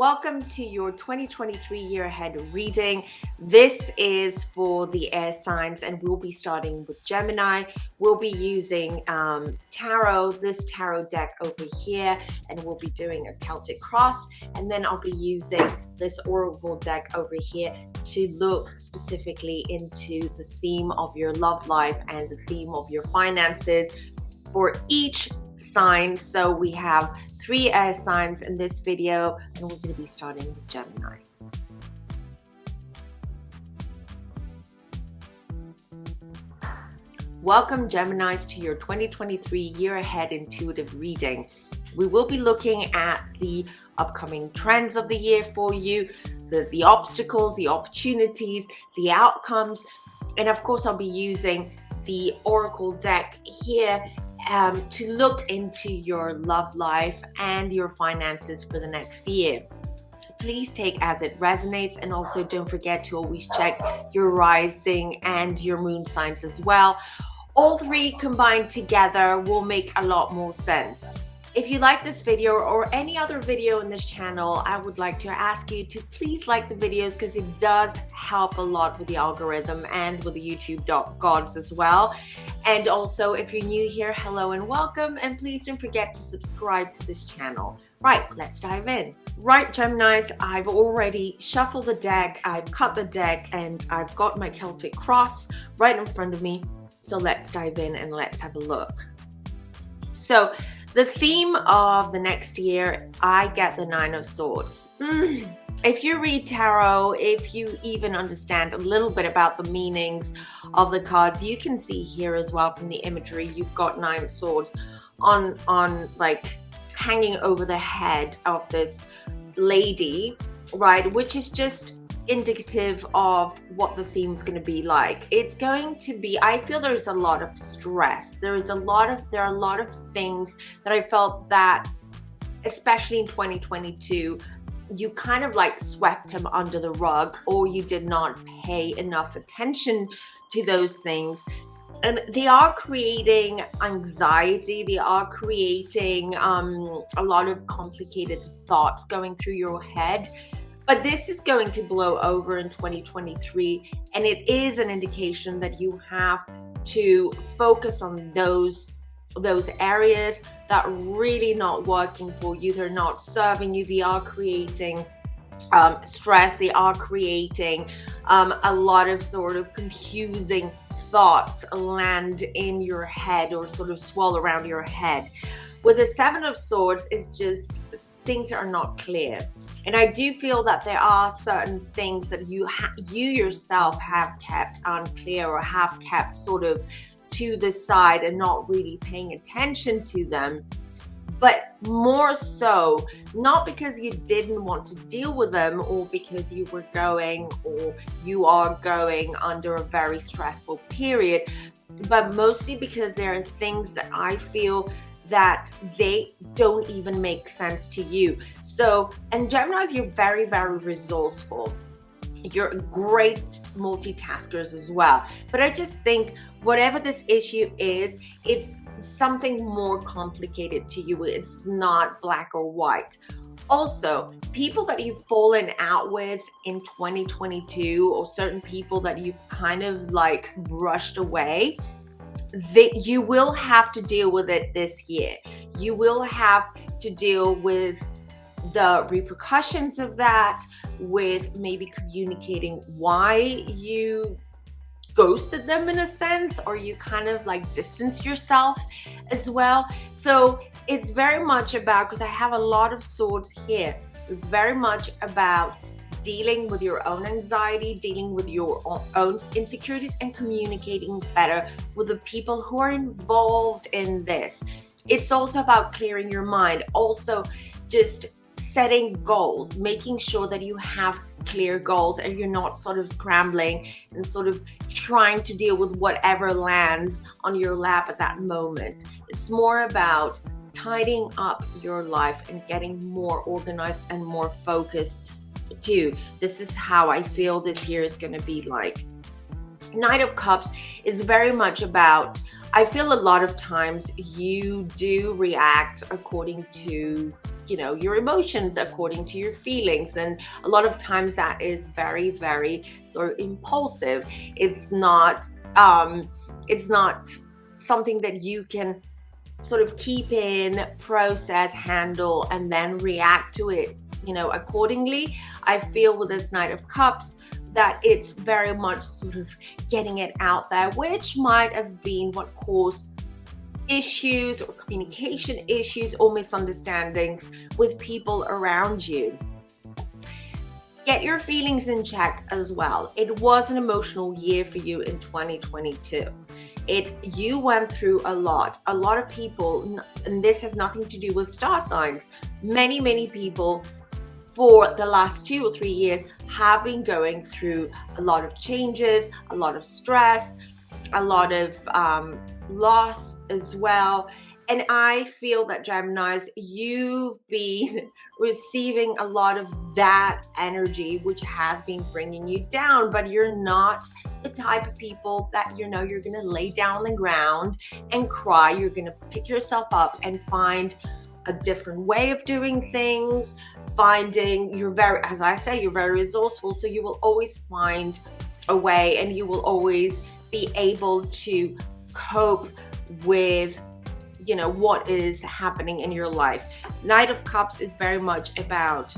Welcome to your 2023 year ahead reading. This is for the air signs and we'll be starting with Gemini. We'll be using this tarot deck over here, and we'll be doing a Celtic cross, and then I'll be using this oracle deck over here to look specifically into the theme of your love life and the theme of your finances for each sign. So we have 3 air signs in this video, and we're going to be starting with Gemini. Welcome, Geminis, to your 2023 year ahead intuitive reading. We will be looking at the upcoming trends of the year for you, the obstacles, the opportunities, the outcomes, and of course I'll be using the oracle deck here to look into your love life and your finances for the next year. Please take as it resonates, and also don't forget to always check your rising and your moon signs as well. All 3 combined together will make a lot more sense. If you like this video or any other video in this channel, I would like to ask you to please like the videos, because it does help a lot with the algorithm and with the YouTube gods as well. And also, if you're new here, hello and welcome, and please don't forget to subscribe to this channel. Right, let's dive in. Right, Geminis, I've already shuffled the deck, I've cut the deck, and I've got my Celtic cross right in front of me. So let's dive in and let's have a look. So the theme of the next year, I get the 9 of Swords. If you read tarot, if you even understand a little bit about the meanings of the cards, you can see here as well from the imagery, you've got 9 swords on like hanging over the head of this lady, right? Which is just indicative of what the theme's going to be like. It's going to be, I feel there's a lot of stress. There are a lot of things that I felt that, especially in 2022, you kind of like swept them under the rug, or you did not pay enough attention to those things. And they are creating anxiety. They are creating a lot of complicated thoughts going through your head. But this is going to blow over in 2023, and it is an indication that you have to focus on those areas that are really not working for you. They're not serving you. They are creating stress. They are creating a lot of sort of confusing thoughts land in your head, or sort of swirl around your head. With the 7 of Swords, it's just things are not clear. And I do feel that there are certain things that you yourself have kept unclear, or have kept sort of to the side and not really paying attention to them. But more so, not because you didn't want to deal with them, or because you were going, or you are going under a very stressful period, but mostly because there are things that I feel that they don't even make sense to you. So, and Geminis, you're very, very resourceful. You're great multitaskers as well. But I just think whatever this issue is, it's something more complicated to you. It's not black or white. Also, people that you've fallen out with in 2022, or certain people that you've kind of like brushed away, that you will have to deal with it this year. You will have to deal with the repercussions of that, with maybe communicating why you ghosted them in a sense, or you kind of like distance yourself as well. So it's very much about, because I have a lot of swords here, it's very much about dealing with your own anxiety, dealing with your own insecurities, and communicating better with the people who are involved in this. It's also about clearing your mind, also just setting goals, making sure that you have clear goals and you're not sort of scrambling and sort of trying to deal with whatever lands on your lap at that moment. It's more about tidying up your life and getting more organized and more focused too. This is how I feel this year is going to be like. Knight of Cups is very much about, I feel a lot of times you do react according to your emotions according to your feelings. And a lot of times that is very, very sort of impulsive. It's not something that you can sort of keep in, process, handle, and then react to it, accordingly. I feel with this Knight of Cups that it's very much sort of getting it out there, which might have been what caused issues or communication issues or misunderstandings with people around you. Get your feelings in check as well. It was an emotional year for you in 2022. You went through a lot of people, and this has nothing to do with star signs. Many people for the last 2 or 3 years have been going through a lot of changes, a lot of stress, a lot of loss as well. And I feel that, Geminis, you've been receiving a lot of that energy, which has been bringing you down, but you're not the type of people that, you're going to lay down on the ground and cry. You're going to pick yourself up and find a different way of doing things. You're very resourceful. So you will always find a way, and you will always be able to cope with what is happening in your life. Knight of Cups is very much about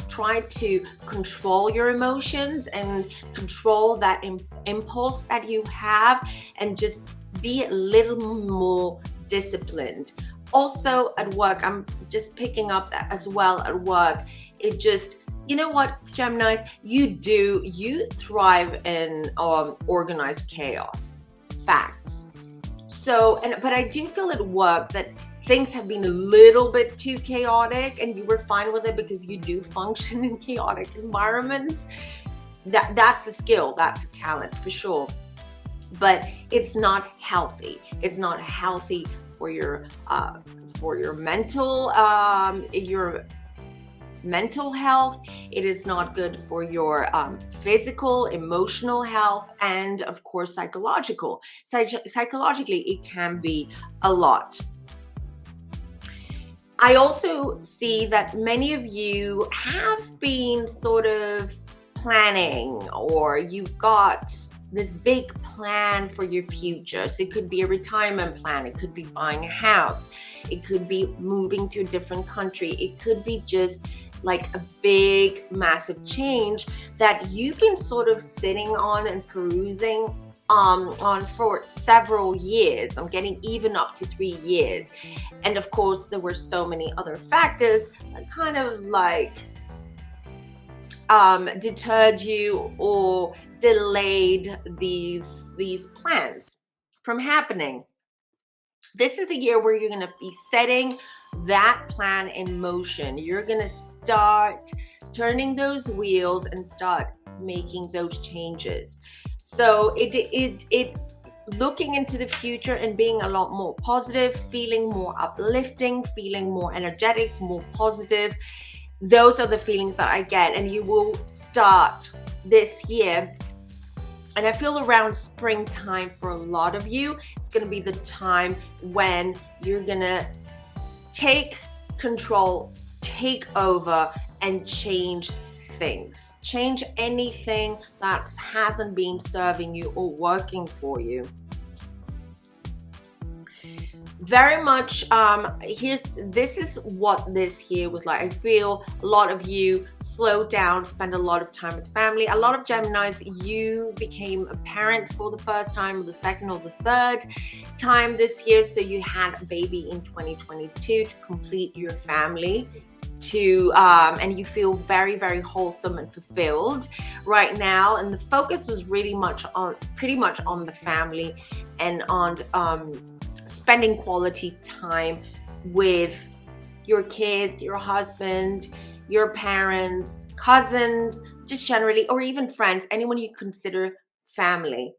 trying to control your emotions and control that impulse that you have, and just be a little more disciplined. Also at work, I'm just picking up that as well at work. It just, what, Geminis, you thrive in organized chaos. Facts. But I do feel at work that things have been a little bit too chaotic, and you were fine with it because you do function in chaotic environments. That's a skill, that's a talent for sure. But it's not healthy. It's not healthy for your mental health. It is not good for your physical, emotional health, and of course psychologically it can be a lot. I also see that many of you have been sort of planning, or you've got this big plan for your future. So it could be a retirement plan, it could be buying a house, it could be moving to a different country, it could be just like a big massive change that you've been sort of sitting on and perusing on for several years. I'm getting even up to 3 years. And of course there were so many other factors that kind of deterred you or delayed these plans from happening. This is the year where you're going to be setting that plan in motion. You're going to start turning those wheels and start making those changes. So it looking into the future and being a lot more positive, feeling more uplifting, feeling more energetic, more positive. Those are the feelings that I get, and you will start this year. And I feel around springtime for a lot of you, it's going to be the time when you're going to take control, take over, and change things. Change anything that hasn't been serving you or working for you. Very much, this is what this year was like. I feel a lot of you slowed down, spent a lot of time with family. A lot of Geminis, you became a parent for the first time, or the second or the third time this year. So you had a baby in 2022 to complete your family. And you feel very, very wholesome and fulfilled right now. And the focus was pretty much on the family and on spending quality time with your kids, your husband, your parents, cousins, just generally, or even friends, anyone you consider family.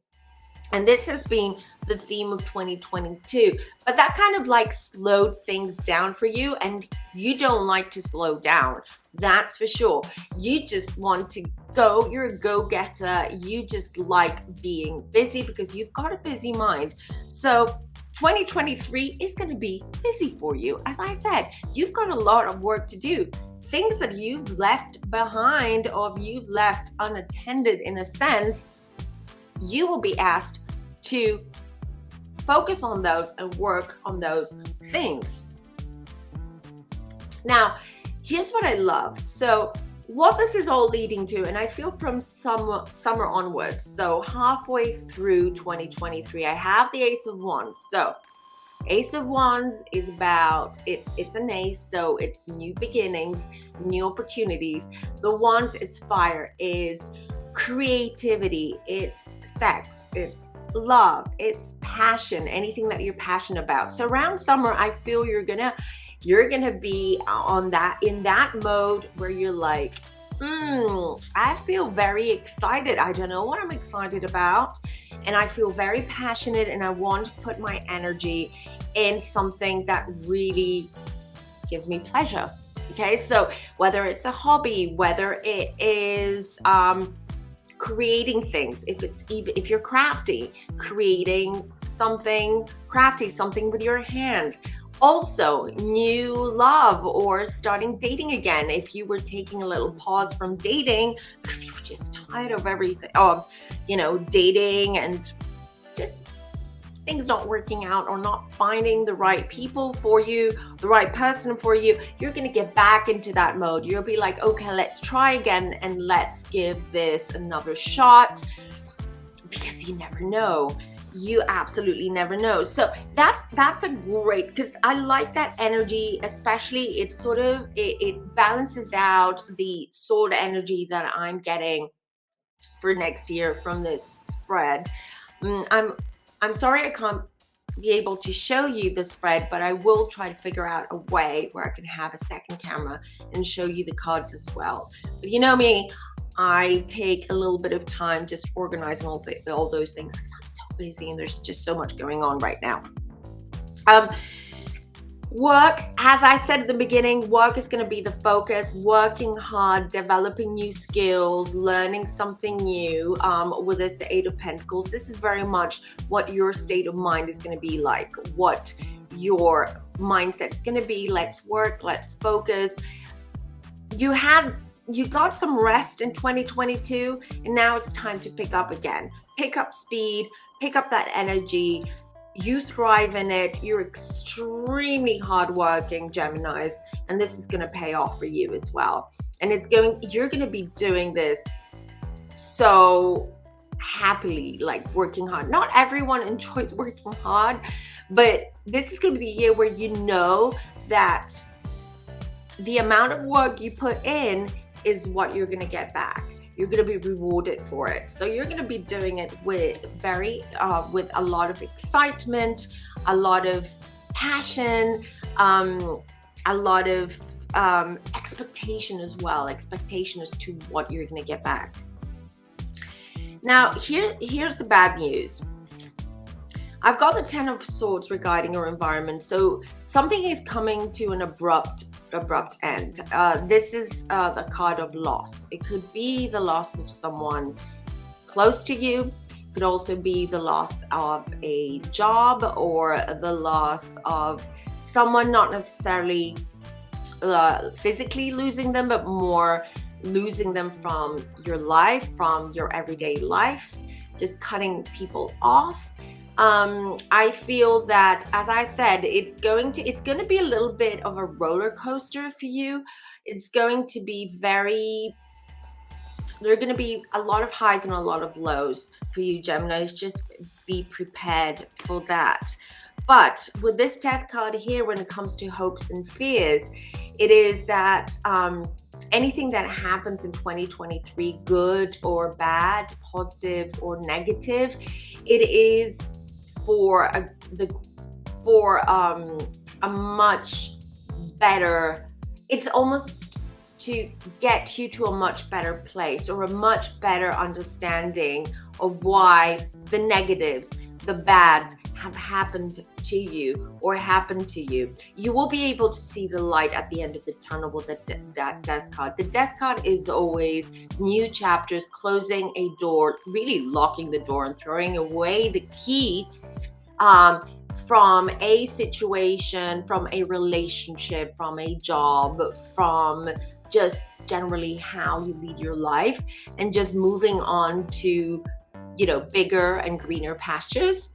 And this has been the theme of 2022, but that kind of slowed things down for you, and you don't like to slow down. That's for sure. You just want to go. You're a go-getter. You just like being busy because you've got a busy mind. So 2023 is going to be busy for you. As I said, you've got a lot of work to do. Things that you've left behind or you've left unattended in a sense, you will be asked to focus on those and work on those things. Now, here's what I love. So what this is all leading to, and I feel from summer onwards, so halfway through 2023, I have the Ace of Wands. So Ace of Wands is about, it's an ace, so it's new beginnings, new opportunities. The Wands is fire, is creativity, it's sex, it's love, it's passion, anything that you're passionate about. So around summer, I feel you're gonna be on that, in that mode where you're like, I feel very excited. I don't know what I'm excited about, and I feel very passionate, and I want to put my energy in something that really gives me pleasure. Okay, so whether it's a hobby, whether it is creating things, if you're crafty, creating something crafty, something with your hands. Also, new love or starting dating again. If you were taking a little pause from dating because you were just tired of everything, dating and just things not working out or not finding the right people for you, the right person for you, you're going to get back into that mode. You'll be like, okay, let's try again and let's give this another shot, because you never know. You absolutely never know. So that's a great, because I like that energy, especially it balances out the sword energy that I'm getting for next year from this spread. I'm sorry I can't be able to show you the spread, but I will try to figure out a way where I can have a second camera and show you the cards as well. But you know me, I take a little bit of time just organizing all those things because I'm so busy and there's just so much going on right now. Work, as I said at the beginning, work is going to be the focus. Working hard, developing new skills, learning something new. With this Eight of Pentacles, this is very much what your state of mind is going to be like, what your mindset is going to be. Let's work, let's focus. You got some rest in 2022, and now it's time to pick up again. Pick up speed, pick up that energy. You thrive in it. You're extremely hardworking, Geminis, and this is going to pay off for you as well. And you're going to be doing this so happily, like working hard. Not everyone enjoys working hard, but this is going to be the year where you know that the amount of work you put in is what you're going to get back. You're going to be rewarded for it. So you're going to be doing it with a lot of excitement, a lot of passion, a lot of expectation as well. Expectation as to what you're going to get back. Now, here's the bad news. I've got the Ten of Swords regarding your environment. So something is coming to an abrupt end. This is the card of loss. It could be the loss of someone close to you. It could also be the loss of a job or the loss of someone, not necessarily physically losing them, but more losing them from your life, from your everyday life, just cutting people off. I feel that, as I said, it's going to be a little bit of a roller coaster for you. It's going to be there are going to be a lot of highs and a lot of lows for you, Geminis. Just be prepared for that. But with this Death card here, when it comes to hopes and fears, it is that anything that happens in 2023, good or bad, positive or negative, it is for a much better, it's almost to get you to a much better place or a much better understanding of why the negatives, the bads have happened to you or happened to you. You will be able to see the light at the end of the tunnel with that Death card. The Death card is always new chapters, closing a door, really locking the door and throwing away the key, from a situation, from a relationship, from a job, from just generally how you lead your life, and just moving on to, you know, bigger and greener pastures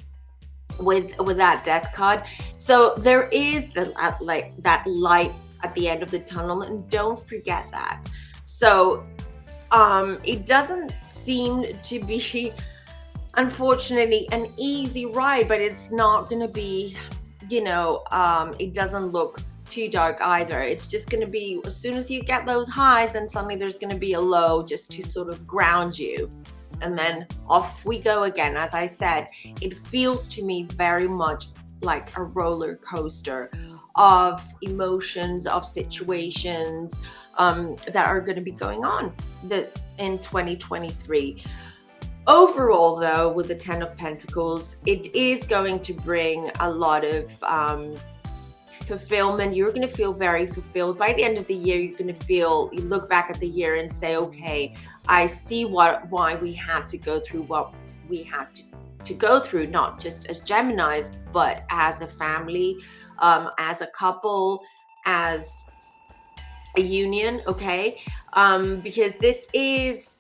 with that death card. So there is that light at the end of the tunnel, and don't forget that. So it doesn't seem to be, unfortunately, an easy ride, but it's not going to be, you know, it doesn't look too dark either. It's just going to be, as soon as you get those highs, then suddenly there's going to be a low just to sort of ground you. And then off we go again. As I said, it feels to me very much like a roller coaster of emotions, of situations that are going to be going on in 2023. Overall, though, with the 10 of Pentacles, it is going to bring a lot of fulfillment. You're going to feel very fulfilled. By the end of the year, you're going to feel, you look back at the year and say, okay, I see why we had to go through what we had to go through, not just as Geminis, but as a family, as a couple, as a union, okay? Because this is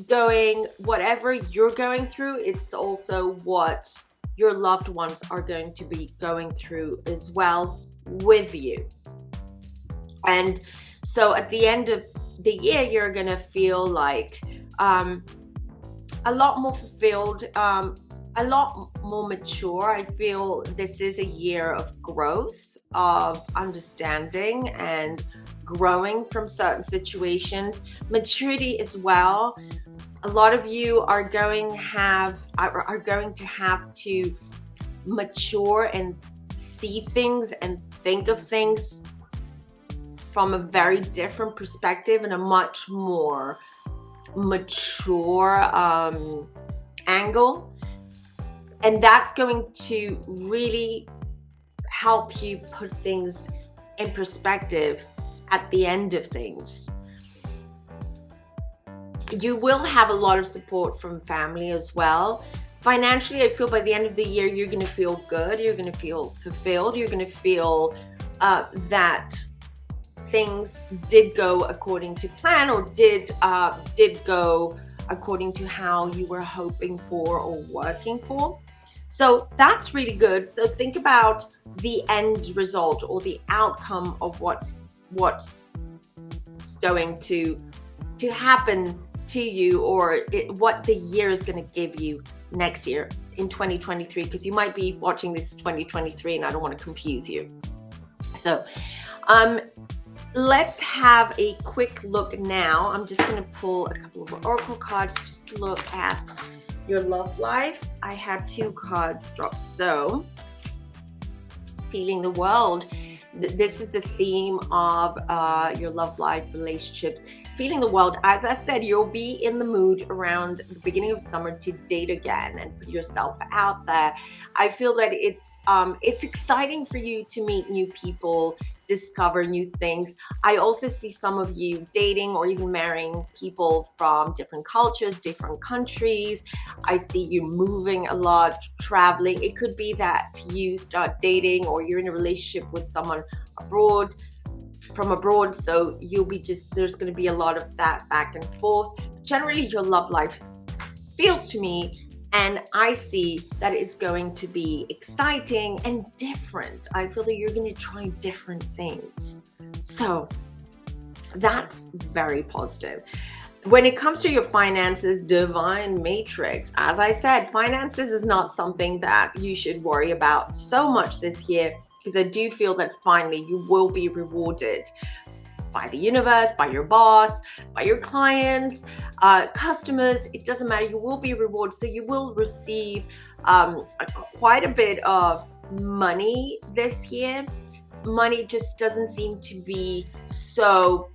going, whatever you're going through, it's also what your loved ones are going to be going through as well with you. And so at the end of the year, you're going to feel like a lot more fulfilled, a lot more mature. I feel this is a year of growth, of understanding and growing from certain situations, maturity as well. A lot of you are going to have to mature and see things and think of things from a very different perspective and a much more mature angle. And that's going to really help you put things in perspective at the end of things. You will have a lot of support from family as well. Financially, I feel by the end of the year, you're going to feel good. You're going to feel fulfilled. You're going to feel that things did go according to plan, or did go according to how you were hoping for or working for. So that's really good. So think about the end result or the outcome of what's going to happen to you, or what the year is going to give you next year in 2023, because you might be watching this 2023 and I don't want to confuse you. So let's have a quick look now. I'm just going to pull a couple of oracle cards just to look at your love life. I had 2 cards drop. So feeling the world. This is the theme of your love life, relationships. Feeling the world. As I said, you'll be in the mood around the beginning of summer to date again and put yourself out there. I feel that it's exciting for you to meet new people, discover new things. I also see some of you dating or even marrying people from different cultures, different countries. I see you moving a lot, traveling. It could be that you start dating or you're in a relationship with someone from abroad, so there's going to be a lot of that back and forth. Generally, your love life feels to me, and I see that it's going to be exciting and different. I feel that you're going to try different things, so that's very positive. When it comes to your finances, divine matrix, as I said, finances is not something that you should worry about so much this year, because I do feel that finally you will be rewarded by the universe, by your boss, by your clients, customers. It doesn't matter. You will be rewarded. So you will receive quite a bit of money this year. Money just doesn't seem to be so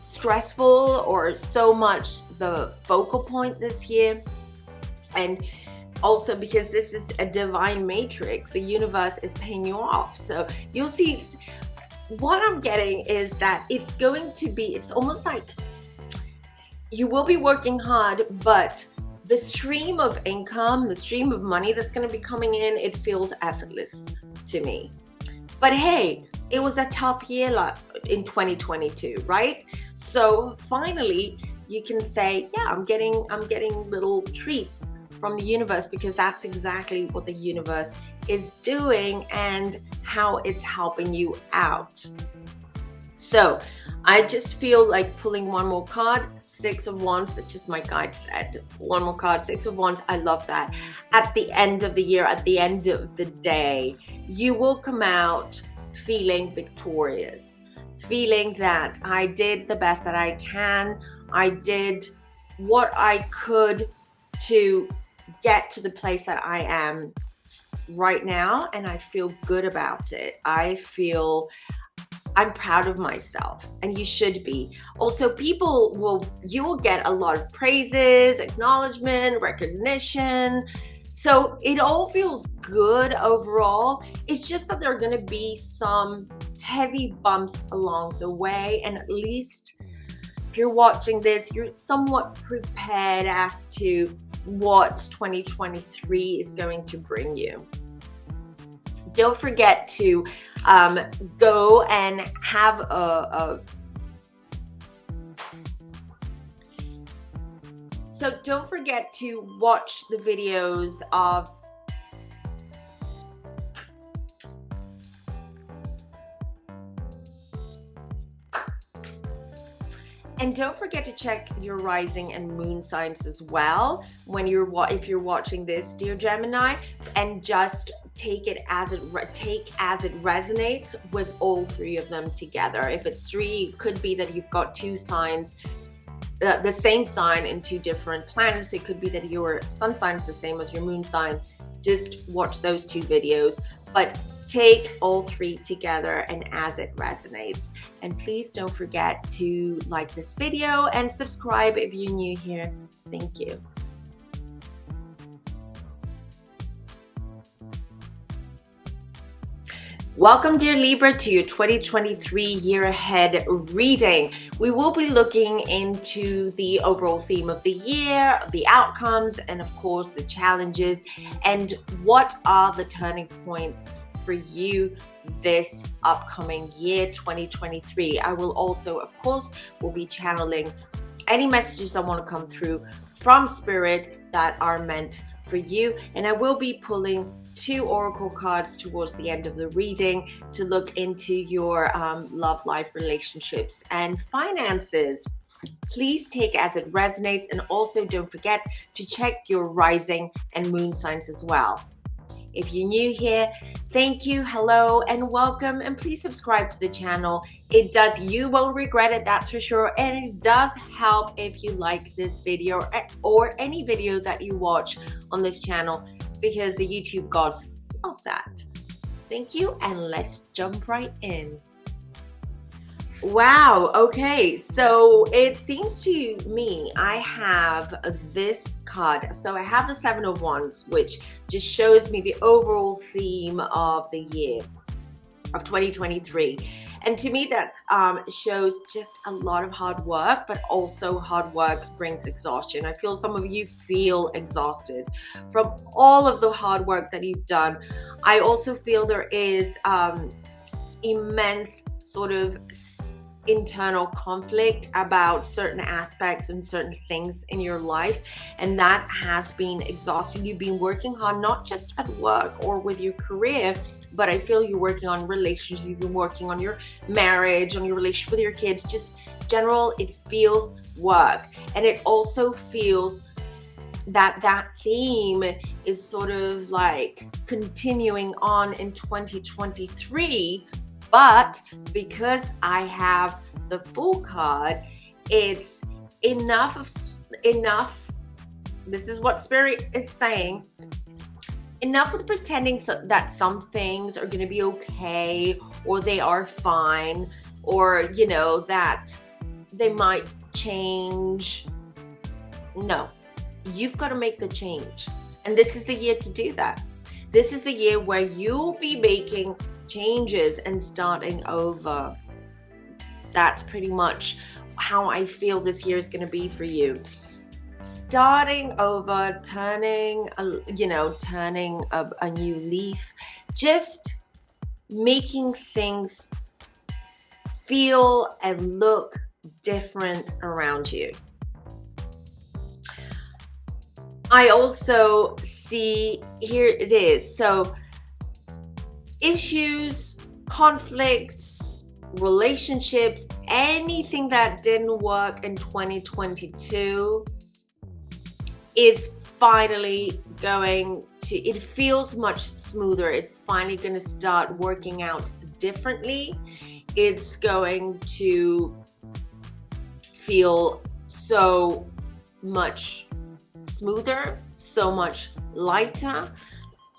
stressful or so much the focal point this year. And also, because this is a divine matrix, the universe is paying you off. So you'll see, what I'm getting is that it's almost like you will be working hard, but the stream of income, the stream of money that's going to be coming in, it feels effortless to me. But hey, it was a tough year in 2022, right? So finally, you can say, yeah, I'm getting little treats from the universe, because that's exactly what the universe is doing and how it's helping you out. So I just feel like pulling one more card. Six of Wands, that's just my guide said. One more card, Six of Wands. I love that. At the end of the year, at the end of the day, you will come out feeling victorious, feeling that I did the best that I can. I did what I could to get to the place that I am right now, and I feel good about it. I'm proud of myself, and you should be. Also, you will get a lot of praises, acknowledgement, recognition. So it all feels good overall. It's just that there are going to be some heavy bumps along the way, and at least if you're watching this, you're somewhat prepared as to what 2023 is going to bring you. Don't forget to go and have So don't forget to watch the videos of And don't forget to check your rising and moon signs as well if you're watching this, dear Gemini, and just take as it resonates with all three of them together. If it's three, it could be that you've got two signs, the same sign in two different planets. It could be that your sun sign is the same as your moon sign. Just watch those two videos, but take all three together and as it resonates. And please don't forget to like this video and subscribe if you're new here. Thank you. Welcome, dear Libra, to your 2023 year ahead reading. We will be looking into the overall theme of the year, the outcomes, and of course the challenges, and what are the turning points for you this upcoming year 2023. I will also, of course, will be channeling any messages that want to come through from Spirit that are meant for you, and I will be pulling 2 oracle cards towards the end of the reading to look into your love life, relationships, and finances. Please take as it resonates, and also don't forget to check your rising and moon signs as well. If you're new here, thank you, hello, and welcome, and please subscribe to the channel. You won't regret it, that's for sure, and it does help if you like this video or any video that you watch on this channel, because the YouTube gods love that. Thank you, and let's jump right in. Wow, okay, so it seems to me I have this card. So I have the 7 of Wands, which just shows me the overall theme of the year of 2023. And to me that shows just a lot of hard work, but also hard work brings exhaustion. I feel some of you feel exhausted from all of the hard work that you've done. I also feel there is immense sort of internal conflict about certain aspects and certain things in your life, and that has been exhausting. You've been working hard, not just at work or with your career, but I feel you're working on relationships, you've been working on your marriage, on your relationship with your kids, just general, it feels work. And it also feels that theme is sort of like continuing on in 2023. But because I have the Fool card, it's enough. This is what Spirit is saying. Enough with pretending that some things are going to be okay, or they are fine, or, you know, that they might change. No, you've got to make the change. And this is the year to do that. This is the year where you'll be making changes and starting over. That's pretty much how I feel this year is going to be for you. starting over, turning a new leaf, just making things feel and look different around you. I also see, here it is, so issues, conflicts, relationships, anything that didn't work in 2022 is finally going to, it feels much smoother. It's finally going to start working out differently. It's going to feel so much smoother, so much lighter.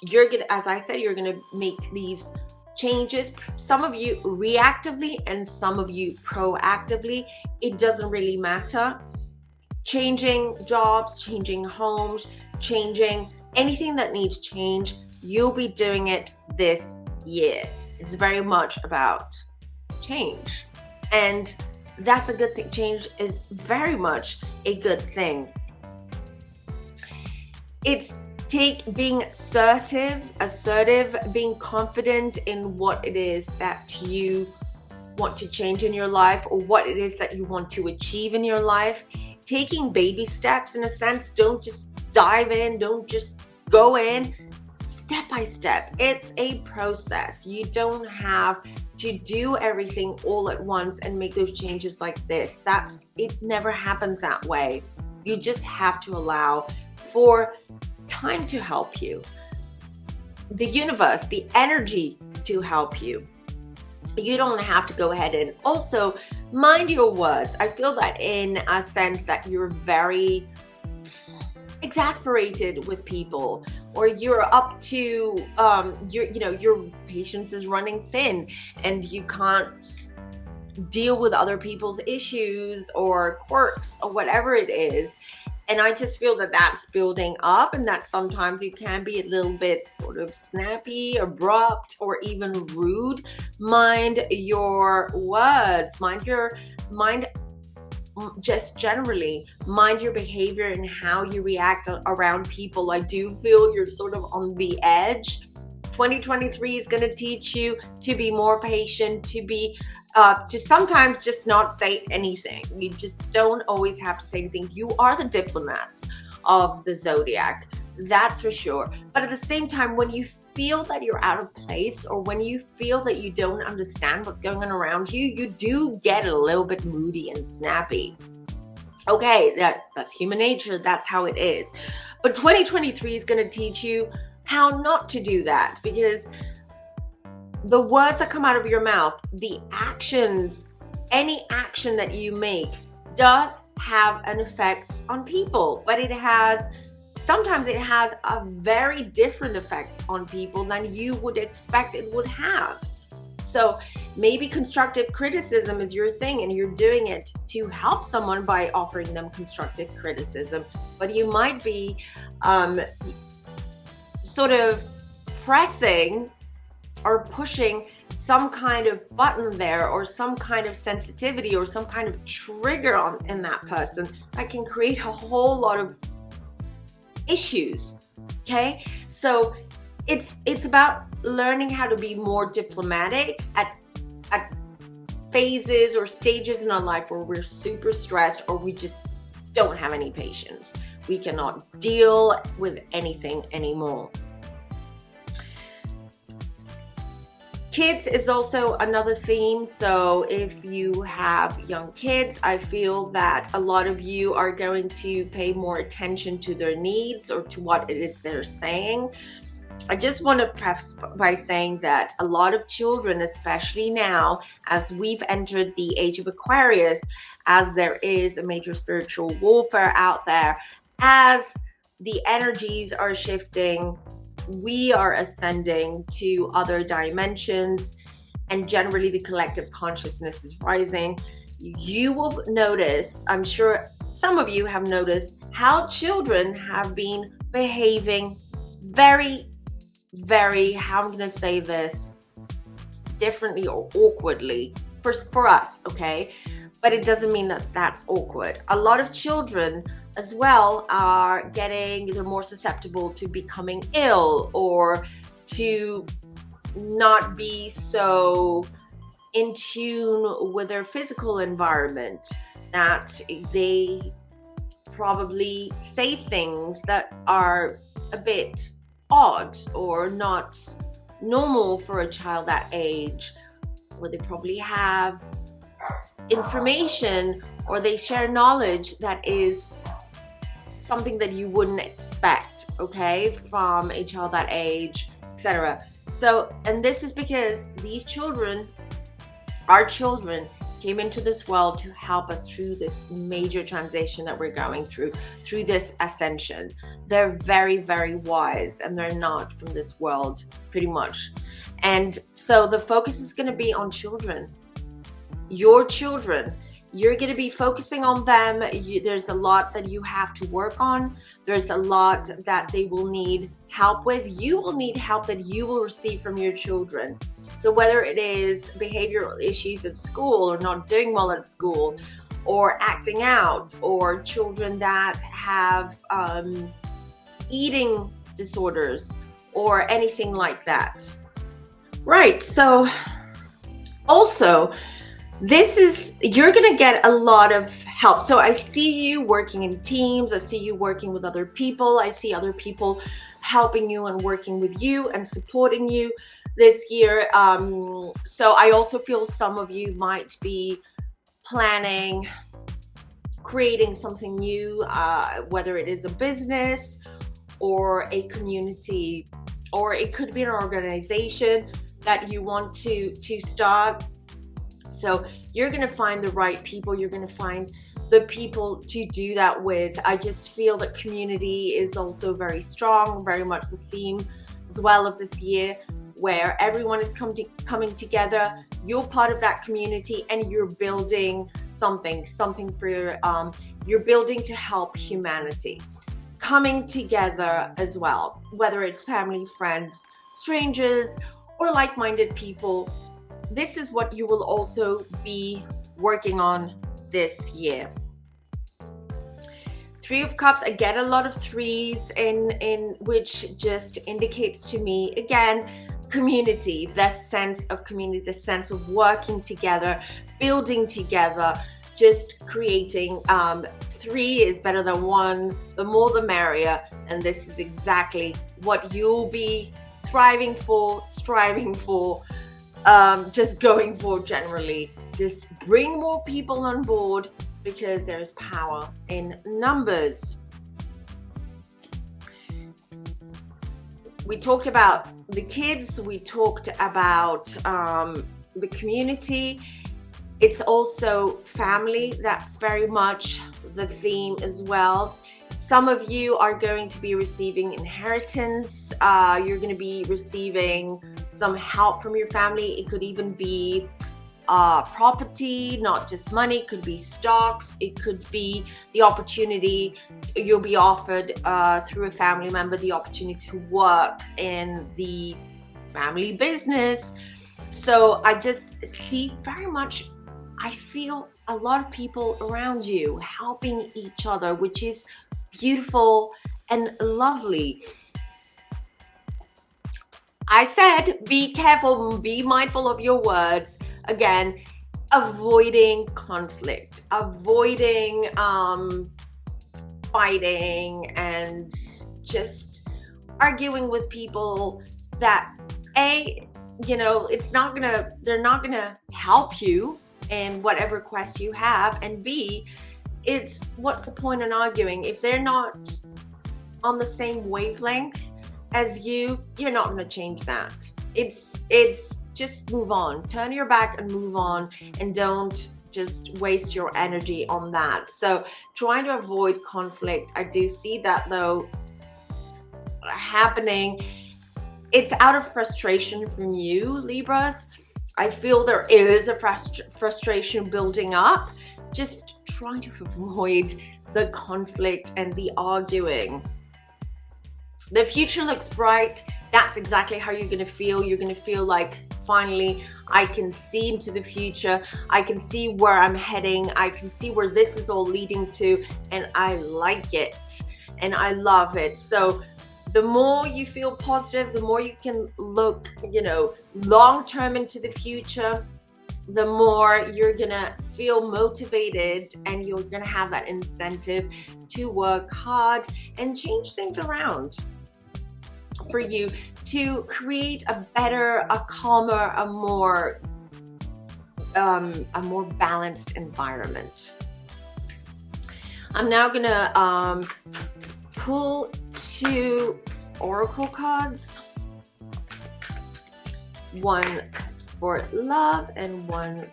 You're gonna, as I said, you're gonna make these changes, some of you reactively and some of you proactively. It doesn't really matter. Changing jobs, changing homes, changing anything that needs change, you'll be doing it this year. It's very much about change, and that's a good thing. Change is very much a good thing. It's being assertive, being confident in what it is that you want to change in your life, or what it is that you want to achieve in your life. Taking baby steps, in a sense. Don't just dive in, don't just go in. Step by step. It's a process. You don't have to do everything all at once and make those changes like this. It never happens that way. You just have to allow for time to help you, the universe, the energy to help you. You don't have to go ahead and also mind your words. I feel that in a sense that you're very exasperated with people, or you're up to your patience is running thin and you can't deal with other people's issues or quirks or whatever it is. And I just feel that that's building up, and that sometimes you can be a little bit sort of snappy, abrupt, or even rude. Mind your words, just generally, mind your behavior and how you react around people. I do feel you're sort of on the edge. 2023 is going to teach you to be more patient, to sometimes just not say anything. You just don't always have to say anything. You are the diplomats of the zodiac, that's for sure. But at the same time, when you feel that you're out of place, or when you feel that you don't understand what's going on around you, you do get a little bit moody and snappy. Okay, that's human nature. That's how it is. But 2023 is going to teach you how not to do that, because the words that come out of your mouth, the actions, any action that you make does have an effect on people, but sometimes it has a very different effect on people than you would expect it would have. So maybe constructive criticism is your thing and you're doing it to help someone by offering them constructive criticism, but you might be sort of pressing or pushing some kind of button there, or some kind of sensitivity, or some kind of trigger in that person that can create a whole lot of issues. Okay, so it's about learning how to be more diplomatic at phases or stages in our life where we're super stressed, or we just don't have any patience. We cannot deal with anything anymore. Kids is also another theme. So if you have young kids, I feel that a lot of you are going to pay more attention to their needs or to what it is they're saying. I just want to preface by saying that a lot of children, especially now, as we've entered the age of Aquarius, as there is a major spiritual warfare out there, as the energies are shifting, we are ascending to other dimensions, and generally the collective consciousness is rising. You will notice, I'm sure some of you have noticed, how children have been behaving very, very, how I'm going to say this, differently or awkwardly for us, okay? but it doesn't mean that that's awkward. A lot of children as well they're more susceptible to becoming ill or to not be so in tune with their physical environment, that they probably say things that are a bit odd or not normal for a child that age, or they probably have information or they share knowledge that is something that you wouldn't expect, okay, from a child that age, etc. So, and this is because these children, our children, came into this world to help us through this major transition that we're going through this ascension. They're very, very wise, and they're not from this world, pretty much. And so the focus is going to be on children. Your children, you're going to be focusing on them. There's a lot that you have to work on. There's a lot that they will need help with. You will need help that you will receive from your children. So whether it is behavioral issues at school or not doing well at school, or acting out, or children that have eating disorders or anything like that. Right, so also, you're going to get a lot of help. So I see you working in teams. I see you working with other people. I see other people helping you and working with you and supporting you this year. So I also feel some of you might be planning, creating something new, whether it is a business or a community, or it could be an organization that you want to start. So you're going to find the right people. You're going to find the people to do that with. I just feel that community is also very strong, very much the theme as well of this year, where everyone is coming together. You're part of that community, and you're building something for you're building to help humanity. Coming together as well, whether it's family, friends, strangers, or like-minded people. This is what you will also be working on this year. 3 of Cups, I get a lot of threes in which just indicates to me, again, community, the sense of community, the sense of working together, building together, just creating. 3 is better than 1, the more the merrier, and this is exactly what you'll be thriving for, striving for, just going for generally. Just bring more people on board, because there's power in numbers. We talked about the kids, we talked about the community. It's also family. That's very much the theme as well. Some of you are going to be receiving inheritance. You're going to be receiving some help from your family. It could even be property, not just money. It could be stocks. It could be the opportunity. You'll be offered through a family member the opportunity to work in the family business. So I just see very much, I feel a lot of people around you helping each other, which is beautiful and lovely. I said, be careful, be mindful of your words. Again, avoiding conflict, avoiding fighting, and just arguing with people that they're not gonna help you in whatever quest you have, and B, it's what's the point in arguing if they're not on the same wavelength as you? You're not going to change that. It's just move on, turn your back and move on, and don't just waste your energy on that. So trying to avoid conflict. I do see that though happening. It's out of frustration from you, Libras. I feel there is a frustration building up. Just trying to avoid the conflict and the arguing. The future looks bright. That's exactly how you're going to feel. You're going to feel like finally, I can see into the future. I can see where I'm heading. I can see where this is all leading to, and I like it and I love it. So the more you feel positive, the more you can look, you know, long term into the future, the more you're gonna feel motivated and you're gonna have that incentive to work hard and change things around for you to create a better, a calmer, a more balanced environment. I'm now gonna pull 2 oracle cards, one for love and one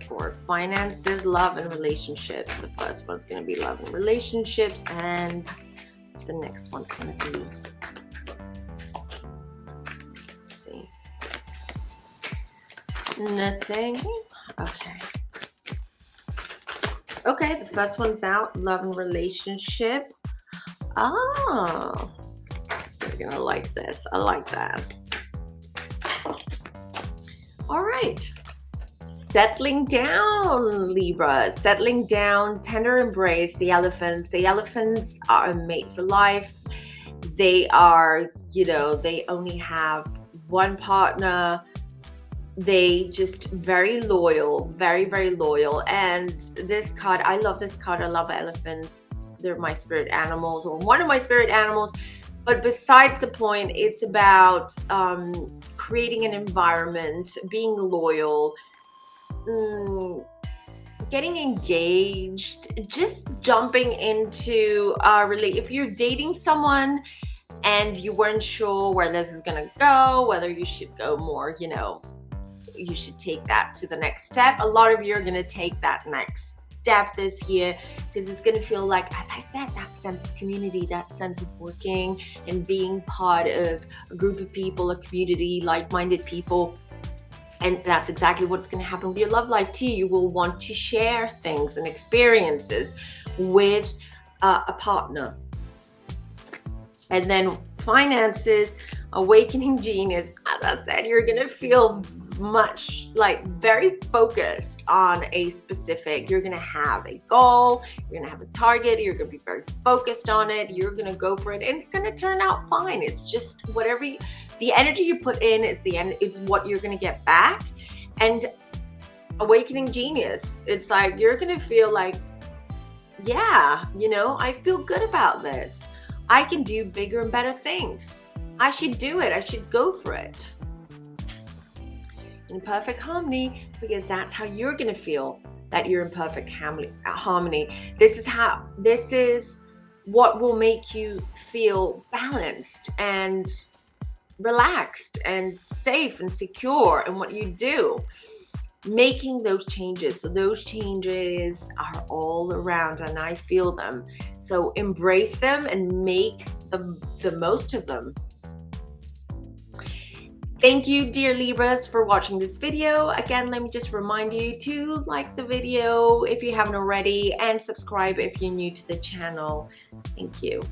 for finances, love and relationships. The first one's going to be love and relationships, and the next one's going to be, let's see, nothing. Okay, the first one's out, love and relationship. Oh, you're gonna like this. I like that. All right, settling down, Libra, settling down, tender embrace, the elephants. The elephants are a mate for life. They are, you know, they only have one partner. They just very loyal, very, very loyal. And this card, I love this card. I love elephants. They're my spirit animals, or one of my spirit animals. But besides the point, it's about creating an environment, being loyal, getting engaged, just jumping into a relationship. If you're dating someone and you weren't sure where this is gonna go, whether you should go more, you know, you should take that to the next step. A lot of you are gonna take that next step this year because it's gonna feel like, as I said, that sense of community, that sense of working and being part of a group of people, a community, like-minded people. And that's exactly what's going to happen with your love life too. You will want to share things and experiences with a partner. And then finances, awakening genius. As I said, you're going to feel much like very focused on a specific, you're going to have a goal, you're going to have a target, you're going to be very focused on it, you're going to go for it, and it's going to turn out fine. It's just whatever the energy you put in is what you're going to get back. And awakening genius, it's like you're going to feel like, yeah, you know, I feel good about this. I can do bigger and better things. I should do it. I should go for it. In perfect harmony, because that's how you're going to feel that you're in perfect harmony. This is what will make you feel balanced and relaxed and safe and secure in what you do. Making those changes. So those changes are all around and I feel them. So embrace them and make the most of them. Thank you, dear Libras, for watching this video. Again, let me just remind you to like the video if you haven't already and subscribe if you're new to the channel. Thank you.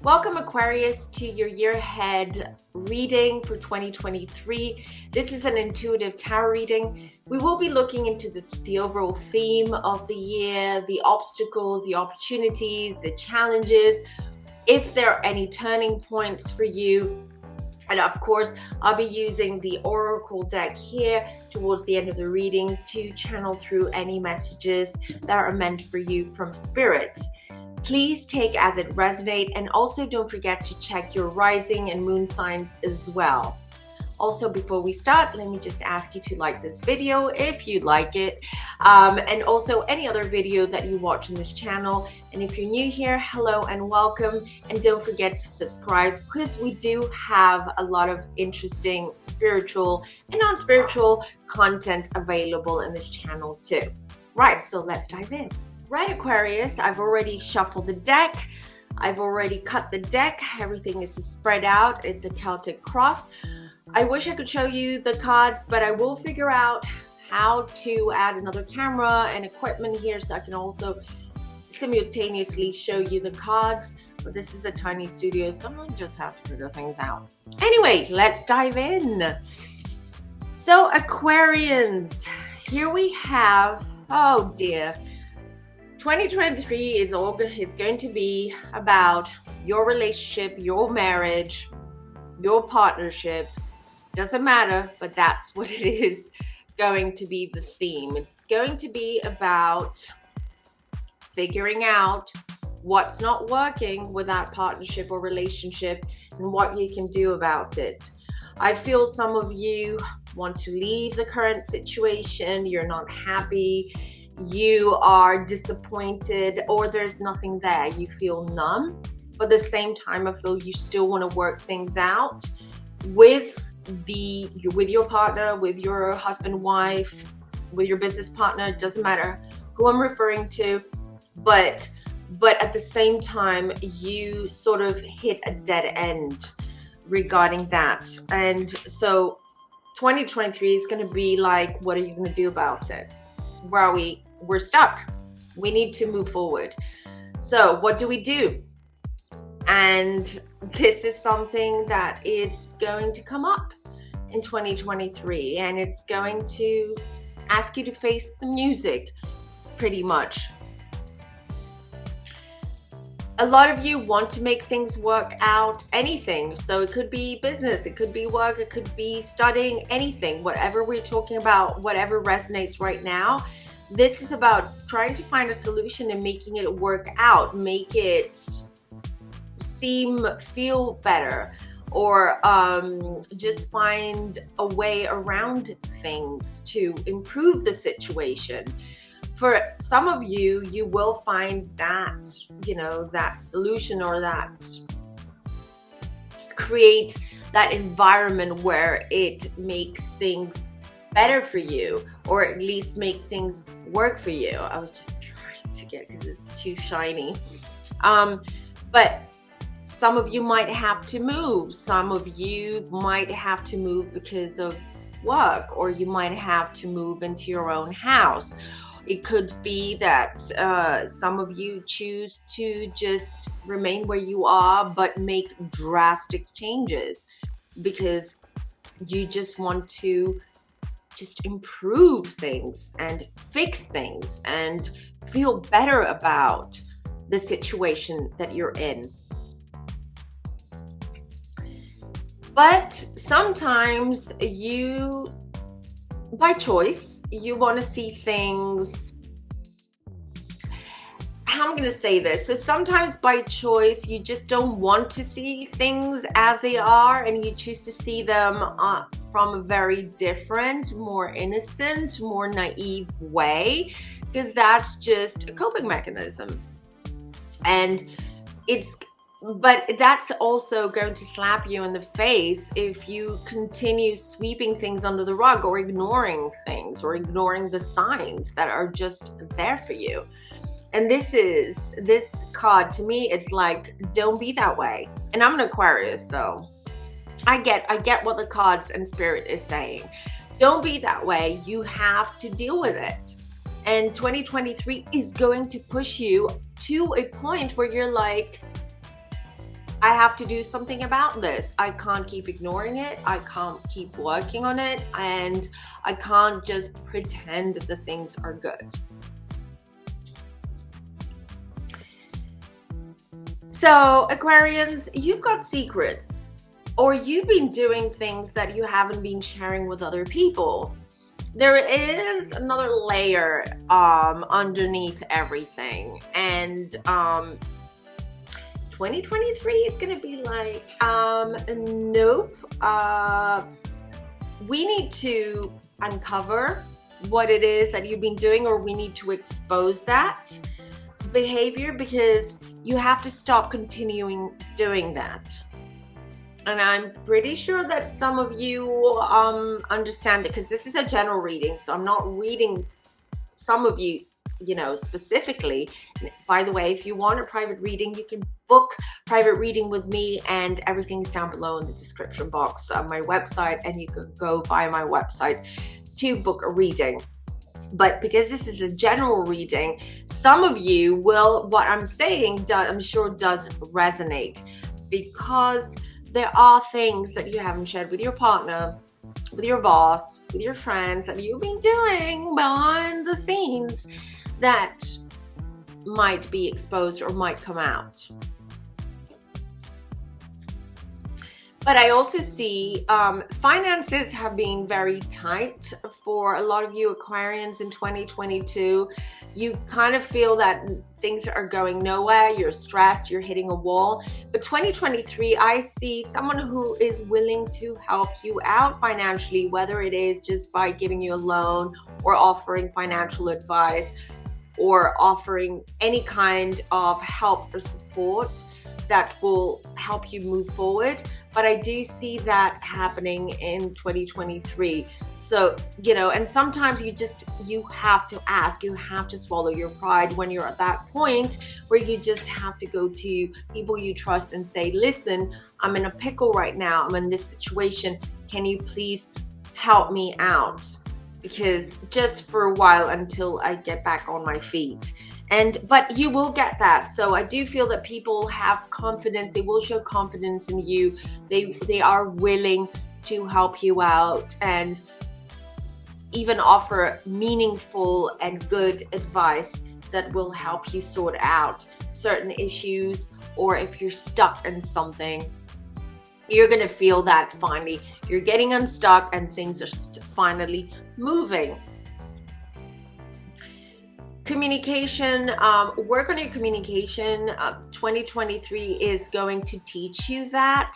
Welcome, Aquarius, to your year ahead reading for 2023. This is an intuitive tarot reading. We will be looking into the overall theme of the year, the obstacles, the opportunities, the challenges, if there are any turning points for you. And of course, I'll be using the Oracle deck here towards the end of the reading to channel through any messages that are meant for you from Spirit. Please take as it resonates, and also don't forget to check your rising and moon signs as well. Also, before we start, let me just ask you to like this video if you like it, and also any other video that you watch on this channel. And if you're new here, hello and welcome, and don't forget to subscribe because we do have a lot of interesting spiritual and non-spiritual content available in this channel too. Right, so let's dive in. Right, Aquarius, I've already shuffled the deck. I've already cut the deck. Everything is spread out. It's a Celtic cross. I wish I could show you the cards, but I will figure out how to add another camera and equipment here so I can also simultaneously show you the cards, but this is a tiny studio, so I just have to figure things out. Anyway, let's dive in. So Aquarians, here we have, oh dear, 2023 is going to be about your relationship, your marriage, your partnership. Doesn't matter, but that's what it is going to be the theme. It's going to be about figuring out what's not working with that partnership or relationship and what you can do about it. I feel some of you want to leave the current situation. You're not happy. You are disappointed, or there's nothing there. You feel numb. But at the same time, I feel you still want to work things out with your partner, with your husband, wife, with your business partner. It doesn't matter who I'm referring to. But at the same time, you sort of hit a dead end regarding that. And so 2023 is going to be like, what are you going to do about it? Where are we? We're stuck. We need to move forward. So what do we do? And this is something that is going to come up in 2023, and it's going to ask you to face the music pretty much. A lot of you want to make things work out, anything. So it could be business, it could be work, it could be studying, anything, whatever we're talking about, whatever resonates right now. This is about trying to find a solution and making it work out, make it feel better, or just find a way around things to improve the situation. For some of you, you will find that, that solution, or that create that environment where it makes things better for you, or at least make things work for you. I was just trying to get, because it's too shiny. But some of you might have to move. Some of you might have to move because of work, or you might have to move into your own house. It could be that some of you choose to just remain where you are, but make drastic changes because you just want to just improve things and fix things and feel better about the situation that you're in. But sometimes you, by choice, you want to see things. How am I going to say this? So sometimes by choice, you just don't want to see things as they are, and you choose to see them from a very different, more innocent, more naive way, because that's just a coping mechanism. But that's also going to slap you in the face if you continue sweeping things under the rug, or ignoring things, or ignoring the signs that are just there for you. And this card, to me, it's like, don't be that way. And I'm an Aquarius, so I get what the cards and spirit is saying. Don't be that way. You have to deal with it. And 2023 is going to push you to a point where you're like, I have to do something about this. I can't keep ignoring it. I can't keep working on it. And I can't just pretend that the things are good. So Aquarians, you've got secrets, or you've been doing things that you haven't been sharing with other people. There is another layer underneath everything. And 2023 is going to be like, nope. We need to uncover what it is that you've been doing, or we need to expose that behavior, because you have to stop continuing doing that. And I'm pretty sure that some of you understand it, because this is a general reading, so I'm not reading some of you, specifically. By the way, if you want a private reading, you can book private reading with me, and everything's down below in the description box on my website, and you can go by my website to book a reading. But because this is a general reading, some of you will, what I'm saying, I'm sure does resonate, because there are things that you haven't shared with your partner, with your boss, with your friends, that you've been doing behind the scenes that might be exposed or might come out. But I also see finances have been very tight for a lot of you Aquarians in 2022. You kind of feel that things are going nowhere, you're stressed, you're hitting a wall. But 2023, I see someone who is willing to help you out financially, whether it is just by giving you a loan or offering financial advice or offering any kind of help or support that will help you move forward. But I do see that happening in 2023. So, and sometimes you have to ask, you have to swallow your pride when you're at that point where you just have to go to people you trust and say, listen, I'm in a pickle right now. I'm in this situation. Can you please help me out? Because just for a while until I get back on my feet. But you will get that. So I do feel that people have confidence. They will show confidence in you. They are willing to help you out and even offer meaningful and good advice that will help you sort out certain issues. Or if you're stuck in something, you're going to feel that finally you're getting unstuck and things are finally moving. Communication, work on your communication. 2023 is going to teach you that.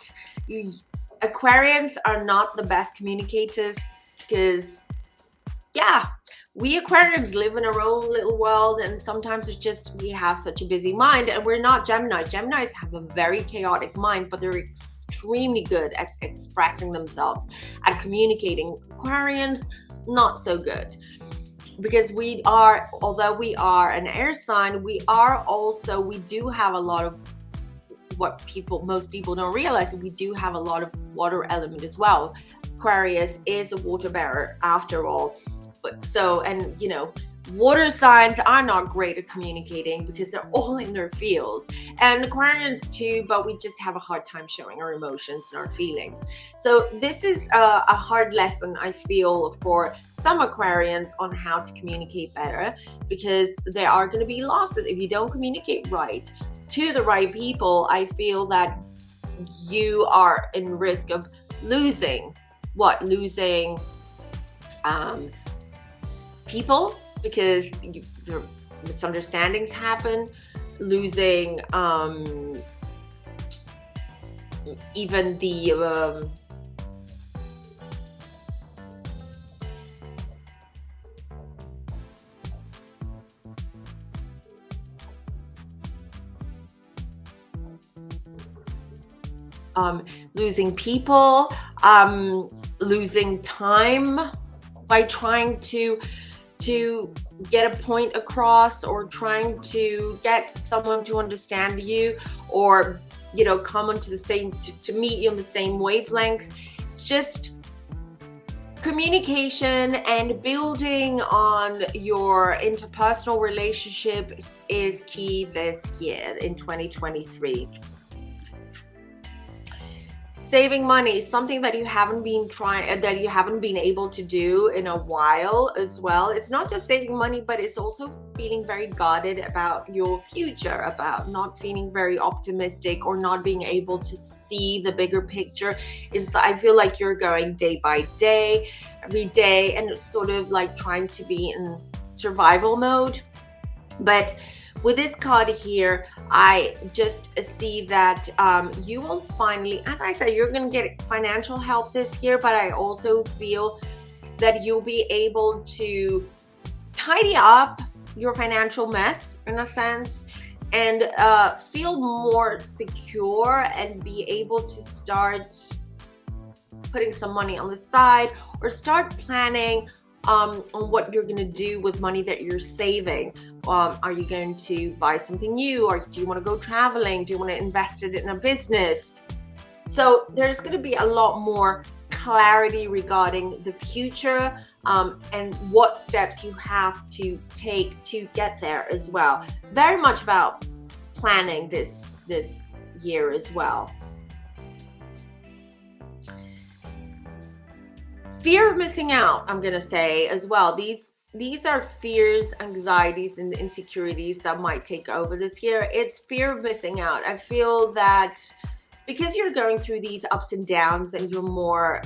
Aquarians are not the best communicators because, we Aquarians live in our own little world, and sometimes it's just we have such a busy mind, and we're not Gemini. Geminis have a very chaotic mind, but they're extremely good at expressing themselves, at communicating. Aquarians, not so good. Because although we are an air sign, we do have a lot of what most people don't realize. We do have a lot of water element as well. Aquarius is a water bearer after all. Water signs are not great at communicating because they're all in their fields, and Aquarians too, but we just have a hard time showing our emotions and our feelings. So this is a hard lesson, I feel, for some Aquarians on how to communicate better, because there are going to be losses if you don't communicate right to the right people. I feel that you are in risk of losing people, because misunderstandings happen, losing even the losing people, losing time by trying to get a point across, or trying to get someone to understand you, or come onto the same to meet you on the same wavelength. Just communication and building on your interpersonal relationships is key this year in 2023. Saving money, something that you haven't been able to do in a while as well. It's not just saving money, but it's also feeling very guarded about your future, about not feeling very optimistic or not being able to see the bigger picture. I feel like you're going day by day, every day, and it's sort of like trying to be in survival mode. But with this card here, I just see that you will finally, as I said, you're going to get financial help this year, but I also feel that you'll be able to tidy up your financial mess in a sense, and feel more secure and be able to start putting some money on the side, or start planning on what you're going to do with money that you're saving. Are you going to buy something new, or do you want to go traveling? Do you want to invest it in a business? So there's going to be a lot more clarity regarding the future and what steps you have to take to get there as well. Very much about planning this year as well. Fear of missing out, I'm gonna say as well. These are fears, anxieties, and insecurities that might take over this year. It's fear of missing out. I feel that because you're going through these ups and downs, and you're more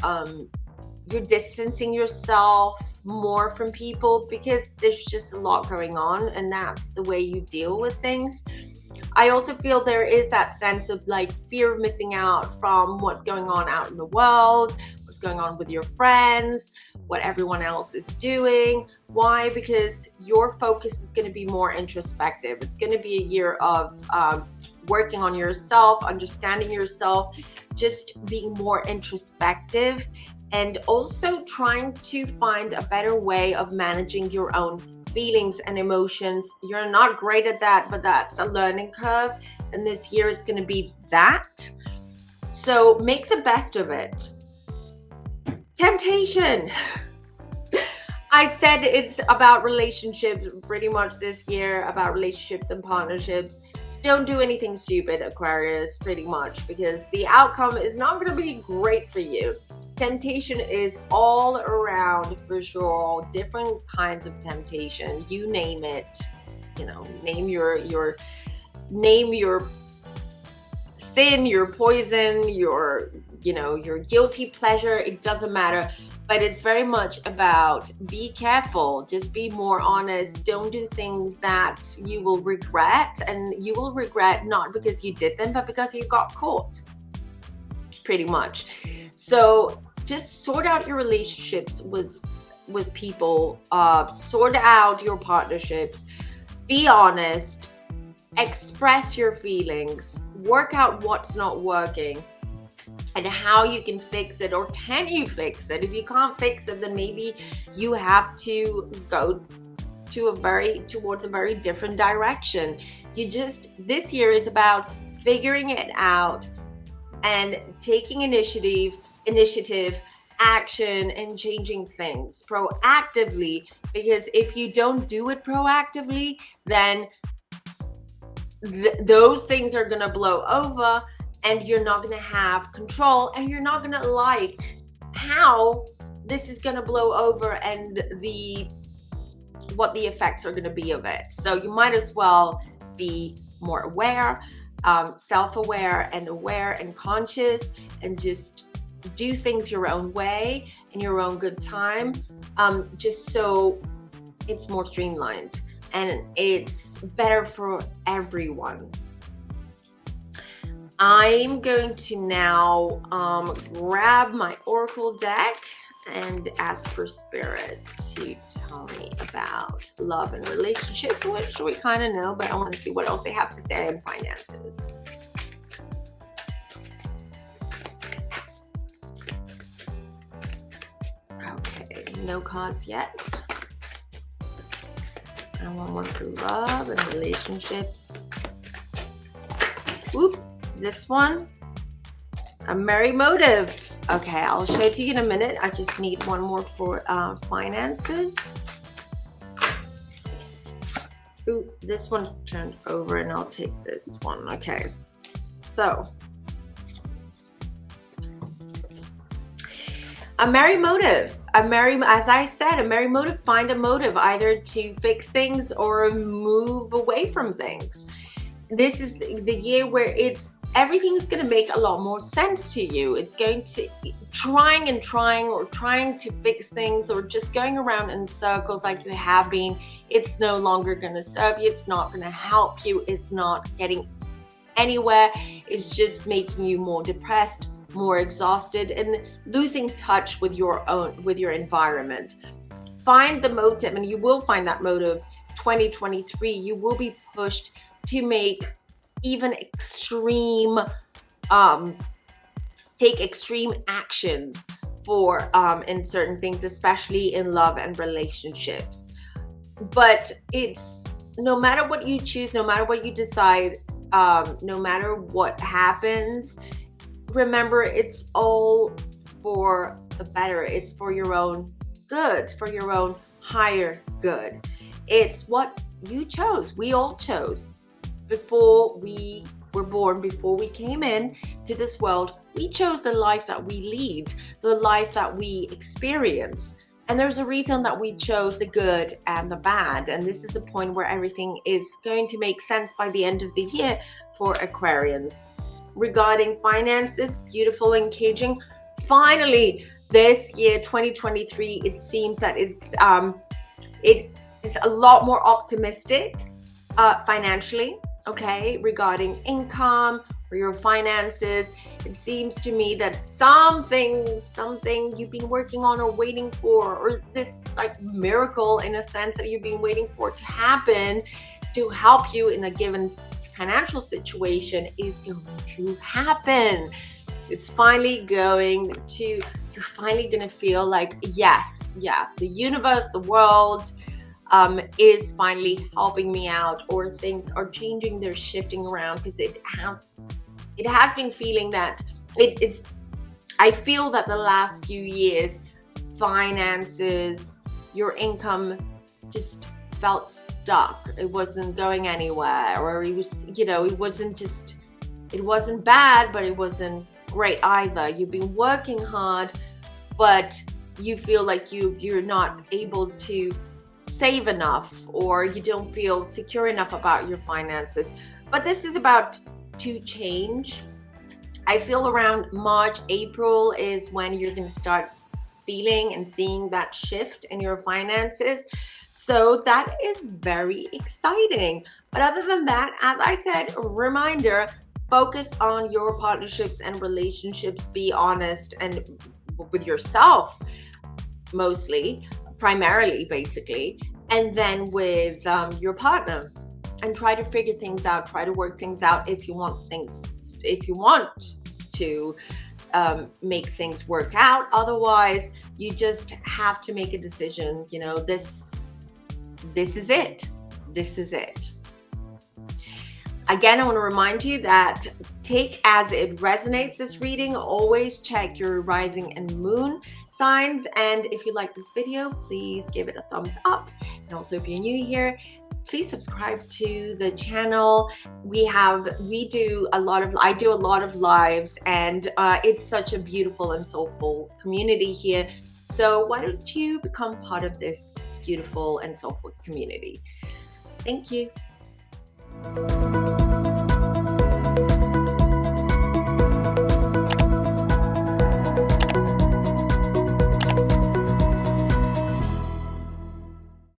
you're distancing yourself more from people because there's just a lot going on, and that's the way you deal with things. I also feel there is that sense of like fear of missing out from what's going on out in the world, what's going on with your friends, what everyone else is doing. Why? Because your focus is going to be more introspective. It's going to be a year of working on yourself, understanding yourself, just being more introspective, and also trying to find a better way of managing your own feelings and emotions. You're not great at that, but that's a learning curve, and this year is going to be that. So make the best of it. Temptation. I said it's about relationships pretty much this year, about relationships and partnerships. Don't do anything stupid, Aquarius, pretty much, because the outcome is not going to be great for you. Temptation is all around for sure. Different kinds of temptation. You name it. You know, name your sin, your poison, your guilty pleasure. It doesn't matter. But it's very much about be careful. Just be more honest. Don't do things that you will regret. And you will regret not because you did them, but because you got caught. Pretty much. So just sort out your relationships with people. Sort out your partnerships. Be honest. Express your feelings. Work out what's not working and how you can fix it, or can you fix it? If you can't fix it, then maybe you have to go towards a very different direction. This year is about figuring it out and taking initiative, action, and changing things proactively, because if you don't do it proactively, then those things are going to blow over, and you're not going to have control, and you're not going to like how this is going to blow over and what the effects are going to be of it. So you might as well be more aware, self-aware and aware and conscious, and just do things your own way in your own good time, just so it's more streamlined and it's better for everyone. I'm going to now grab my oracle deck and ask for Spirit to tell me about love and relationships, which we kind of know, but I want to see what else they have to say on finances. Okay, no cards yet. I want one for love and relationships. Oops. This one, a merry motive. Okay, I'll show it to you in a minute. I just need one more for finances. Ooh, this one turned over, and I'll take this one. Okay, so a merry motive. As I said, a merry motive. Find a motive either to fix things or move away from things. This is the year where everything is going to make a lot more sense to you. It's going to trying to fix things, or just going around in circles like you have been. It's no longer going to serve you. It's not going to help you. It's not getting anywhere. It's just making you more depressed, more exhausted, and losing touch with your environment. Find the motive, and you will find that motive. 2023, you will be pushed to make even take extreme actions for in certain things, especially in love and relationships. But it's no matter what you choose, no matter what you decide, no matter what happens, remember it's all for the better. It's for your own good, for your own higher good. It's what you chose. We all chose before we were born, before we came in to this world. We chose the life that we lead, the life that we experience. And there's a reason that we chose the good and the bad. And this is the point where everything is going to make sense by the end of the year for Aquarians. Regarding finances, beautiful and caging. Finally, this year, 2023, it seems that it's a lot more optimistic financially, okay, regarding income or your finances. It seems to me that something you've been working on or waiting for, or this like miracle in a sense that you've been waiting for to happen to help you in a given financial situation is going to happen. It's finally going to, you're finally going to feel like, yes, yeah, the universe, the world is finally helping me out, or things are changing, they're shifting around, because it has been feeling that it's I feel that the last few years, finances, your income just felt stuck. It wasn't going anywhere, or it was, it wasn't bad, but it wasn't great either. You've been working hard, but you feel like you're not able to save enough, or you don't feel secure enough about your finances. But this is about to change. I feel around March, April is when you're going to start feeling and seeing that shift in your finances. So that is very exciting. But other than that, as I said, a reminder, focus on your partnerships and relationships. Be honest and with yourself, mostly, primarily, basically, and then with your partner, and try to figure things out, try to work things out if you want to make things work out. Otherwise, you just have to make a decision. This is it. This is it. Again, I want to remind you that take as it resonates this reading. Always check your rising and moon signs. And if you like this video, please give it a thumbs up. And also, if you're new here, please subscribe to the channel. I do a lot of lives, and it's such a beautiful and soulful community here. So why don't you become part of this beautiful and soulful community? Thank you.